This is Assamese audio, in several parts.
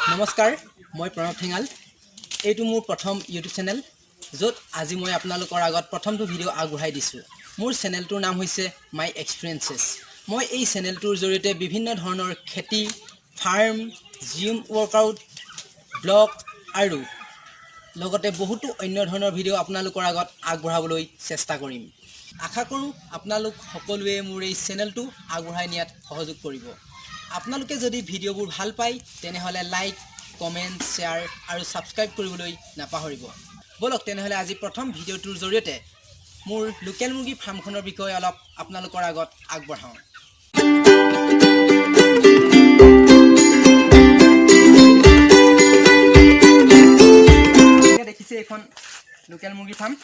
নমস্কাৰ মই প্ৰণৱ ঠেঙাল এইটো মোৰ প্ৰথম ইউটিউব চেনেল য'ত আজি মই আপোনালোকৰ আগত প্ৰথমটো ভিডিঅ' আগবঢ়াই দিছোঁ মোৰ চেনেলটোৰ নাম হৈছে মাই এক্সপিৰিয়েঞ্চেছ মই এই চেনেলটোৰ জৰিয়তে বিভিন্ন ধৰণৰ খেতি ফাৰ্ম জিম ৱৰ্কআউট ব্লগ আৰু লগতে বহুতো অন্য ধৰণৰ ভিডিঅ' আপোনালোকৰ আগত আগবঢ়াবলৈ চেষ্টা কৰিম আশা কৰোঁ আপোনালোক সকলোৱে মোৰ এই চেনেলটো আগবঢ়াই নিয়াত সহযোগ কৰিব আপোনালোকে যদি ভিডিঅ'বোৰ ভাল পায় তেনেহ'লে লাইক কমেণ্ট শ্বেয়াৰ আৰু ছাবস্ক্ৰাইব কৰিবলৈ নাপাহৰিব বলক তেনেহ'লে আজি প্ৰথম ভিডিঅ'টোৰ জৰিয়তে মোৰ লোকেল মুৰ্গী ফাৰ্মখনৰ বিষয়ে অলপ আপোনালোকৰ আগত আগবঢ়াওঁ দেখিছে এখন লোকেল মুৰ্গী ফাৰ্ম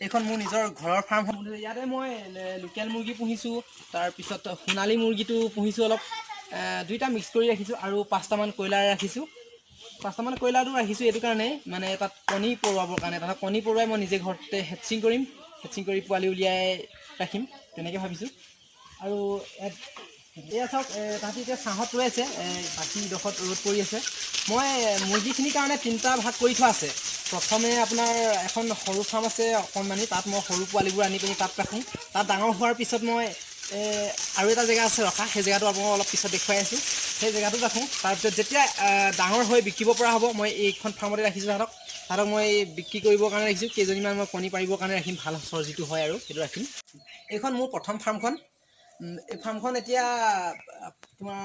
এইখন মোৰ নিজৰ ঘৰৰ ফাৰ্ম ইয়াতে মই লোকেল মুৰ্গী পুহিছোঁ তাৰপিছত সোণালী মুৰ্গীটো পুহিছোঁ অলপ দুইটা মিক্স কৰি ৰাখিছোঁ আৰু 5টামান কয়লাৰ ৰাখিছোঁ 5টামান কয়লাৰটো ৰাখিছোঁ এইটো কাৰণে মানে তাত কণী পৰোৱাবৰ কাৰণে তাত কণী পৰোৱাই মই নিজে ঘৰতে হেটচিং কৰিম হেটচিং কৰি পোৱালি উলিয়াই ৰাখিম তেনেকৈ ভাবিছোঁ আৰু এয়া চাওক তাহাঁতি এতিয়া ছাঁহত ৰৈ আছে বাকীডোখৰত ৰ'দ পৰি আছে মই মুৰ্গীখিনিৰ কাৰণে 3টা ভাগ কৰি থোৱা আছে প্ৰথমে আপোনাৰ এখন সৰু ফাৰ্ম আছে অকণমানি তাত মই সৰু পোৱালিবোৰ আনি পিনি তাত ৰাখোঁ তাত ডাঙৰ হোৱাৰ পিছত মই আৰু এটা জেগা আছে ৰখা সেই জেগাটো আপোনাক অলপ পিছত দেখুৱাই আছোঁ সেই জেগাটোত ৰাখোঁ তাৰপিছত যেতিয়া ডাঙৰ হৈ বিকিব পৰা হ'ব মই এইখন ফাৰ্মতে ৰাখিছোঁ তাহাঁতক মই বিক্ৰী কৰিবৰ কাৰণে ৰাখিছোঁ কেইজনীমান মই কণী পাৰিবৰ কাৰণে ৰাখিম ভাল সঁচৰ যিটো হয় আৰু সেইটো ৰাখিম এইখন মোৰ প্ৰথম ফাৰ্মখন এই ফাৰ্মখন এতিয়া তোমাৰ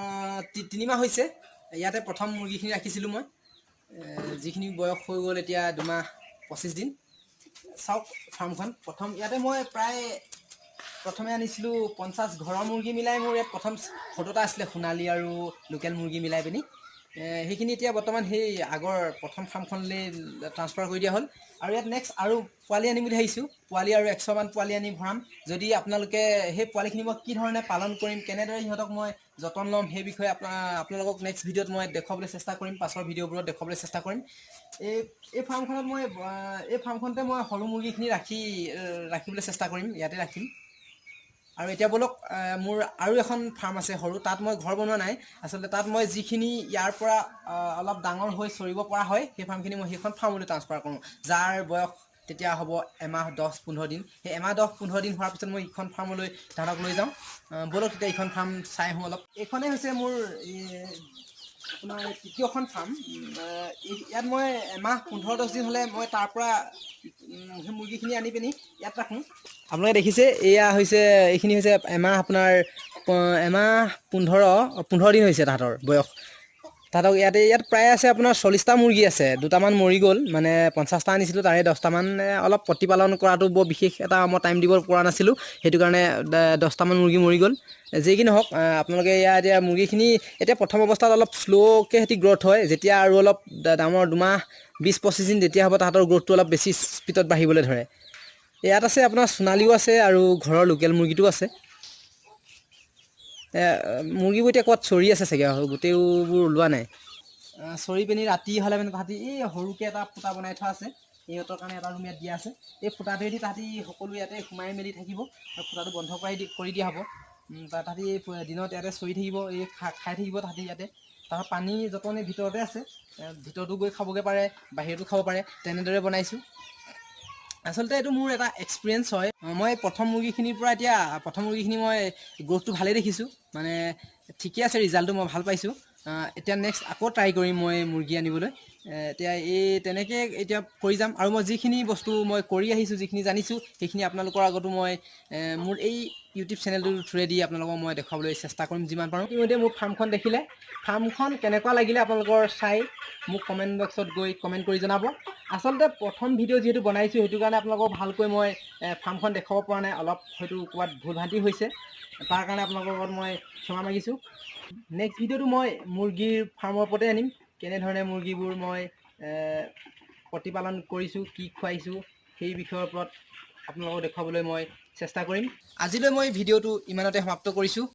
3 মাহ হৈছে ইয়াতে প্ৰথম মুৰ্গীখিনি ৰাখিছিলোঁ মই যিখিনি বয়স হৈ গ'ল এতিয়া 2 মাহ 25 দিন চাওক ফাৰ্মখন প্ৰথম ইয়াতে মই প্ৰায় প্ৰথমে আনিছিলোঁ 50 ঘৰৰ মুৰ্গী মিলাই মোৰ ইয়াত প্ৰথম 70টা আছিলে সোণালী আৰু লোকেল মুৰ্গী মিলাই পিনি সেইখিনি এতিয়া বৰ্তমান সেই আগৰ প্ৰথম ফাৰ্মখনলৈ ট্ৰান্সফাৰ কৰি দিয়া হ'ল আৰু ইয়াত নেক্সট আৰু পোৱালি আনিম বুলি ভাবিছোঁ পোৱালি আৰু 100মান পোৱালি আনি ভৰাম যদি আপোনালোকে সেই পোৱালিখিনি মই কি ধৰণে পালন কৰিম কেনেদৰে সিহঁতক মই যতন ল'ম সেই বিষয়ে আপোনালোকক নেক্সট ভিডিঅ'ত মই দেখুৱাবলৈ চেষ্টা কৰিম পাছৰ ভিডিঅ'বোৰত দেখুৱাবলৈ চেষ্টা কৰিম এই ফাৰ্মখনত মই এই ফাৰ্মখনতে মই সৰু মুৰ্গীখিনি ৰাখিবলৈ চেষ্টা কৰিম ইয়াতে ৰাখিম আৰু এতিয়া বলক মোৰ আৰু এখন ফাৰ্ম আছে সৰু তাত মই ঘৰ বনোৱা নাই আচলতে তাত মই যিখিনি ইয়াৰ পৰা অলপ ডাঙৰ হৈ চৰিব পৰা হয় সেই ফাৰ্মখিনি মই সেইখন ফাৰ্মলৈ ট্ৰান্সফাৰ কৰোঁ যাৰ বয়স তেতিয়া হ'ব এমাহ 10-15 দিন সেই এমাহ 10-15 দিন হোৱাৰ পিছত মই ইখন ফাৰ্মলৈ তাহাঁতক লৈ যাওঁ বলক তেতিয়া এইখন ফাৰ্ম চাই আহোঁ অলপ এইখনেই হৈছে মোৰ আপোনাৰ তৃতীয়খন ফাৰ্ম ইয়াত মই এমাহ 15-10 দিন হ'লে মই তাৰ পৰা সেই মুৰ্গীখিনি আনি পিনি ইয়াত ৰাখোঁ আপোনালোকে দেখিছে এয়া হৈছে এইখিনি হৈছে এমাহ আপোনাৰ এমাহ 15 দিন হৈছে তাহাঁতৰ বয়স তাহাঁতক ইয়াত প্ৰায় আছে আপোনাৰ 40টা মুৰ্গী আছে 2টামান মৰি গ'ল মানে 50টা আনিছিলোঁ তাৰে 10টামান অলপ প্ৰতিপালন কৰাটো বৰ বিশেষ এটা মই টাইম দিব পৰা নাছিলোঁ সেইটো কাৰণে 10টামান মুৰ্গী মৰি গ'ল যি কি নহওক আপোনালোকে এতিয়া মুৰ্গীখিনি এতিয়া প্ৰথম অৱস্থাত অলপ শ্ল'কৈ সিহঁতি গ্ৰ'থ হয় যেতিয়া আৰু অলপ ডাঙৰ 2 মাহ 20-25 দিন যেতিয়া হ'ব তাহাঁতৰ গ্ৰ'থটো অলপ বেছি স্পীডত বাঢ়িবলৈ ধৰে ইয়াত আছে আপোনাৰ সোণালীও আছে আৰু ঘৰৰ লোকেল মুৰ্গীটো আছে মুৰ্গীবোৰ এতিয়া ক'ত চৰি আছে চাগে গোটেইবোৰ ওলোৱা নাই চৰি পিনি ৰাতি হ'লে মানে তাহাঁতি এই সৰুকৈ এটা ফুটা বনাই থোৱা আছে সিহঁতৰ কাৰণে এটা ৰুম ইয়াত দিয়া আছে এই ফুটাটোৱেদি তাহাঁতি সকলো ইয়াতে সোমাই মেলি থাকিব আৰু ফুটাটো বন্ধ কৰি দিয়া হ'ব তাহাঁতি দিনত ইয়াতে চৰি থাকিব এই খাই থাকিব তাহাঁতি ইয়াতে তাহাঁতৰ পানী যতনে ভিতৰতে আছে ভিতৰতো গৈ খাবগৈ পাৰে বাহিৰতো খাব পাৰে তেনেদৰে বনাইছোঁ আচলতে এইটো মোৰ এটা এক্সপিৰিয়েঞ্চ হয় মই প্ৰথম মুৰ্গীখিনিৰ পৰা এতিয়া প্ৰথম মুৰ্গীখিনি মই গ্ৰ'থটো ভালেই দেখিছোঁ মানে ঠিকে আছে ৰিজাল্টটো মই ভাল পাইছোঁ এতিয়া নেক্সট আকৌ ট্ৰাই কৰিম মই মুৰ্গী আনিবলৈ এতিয়া তেনেকৈ এতিয়া কৰি যাম আৰু মই যিখিনি বস্তু মই কৰি আহিছোঁ যিখিনি জানিছোঁ সেইখিনি আপোনালোকৰ আগতো মই মোৰ এই ইউটিউব চেনেলটোৰ থ্ৰুৱেদি আপোনালোকক মই দেখুৱাবলৈ চেষ্টা কৰিম যিমান পাৰোঁ ইতিমধ্যে মোৰ ফাৰ্মখন দেখিলে ফাৰ্মখন কেনেকুৱা লাগিলে আপোনালোকৰ চাই মোক কমেণ্ট বক্সত গৈ কমেণ্ট কৰি জনাব আচলতে প্ৰথম ভিডিঅ' যিহেতু বনাইছোঁ সেইটো কাৰণে আপোনালোকক ভালকৈ মই ফাৰ্মখন দেখুৱাব পৰা নাই অলপ হয়তো ক'ৰবাত ভুল ভ্ৰান্তি হৈছে তাৰ কাৰণে আপোনালোকৰ লগত মই ক্ষমা মাগিছোঁ নেক্সট ভিডিঅ'টো মই মুৰ্গীৰ ফাৰ্মৰ ওপৰতে আনিম কেনেধৰণে মুৰ্গীবোৰ মই প্ৰতিপালন কৰিছোঁ কি খুৱাইছোঁ সেই বিষয়ৰ ওপৰত আপোনালোকক দেখুৱাবলৈ মই চেষ্টা কৰিম আজিলৈ মই ভিডিঅ'টো ইমানতে সমাপ্ত কৰিছোঁ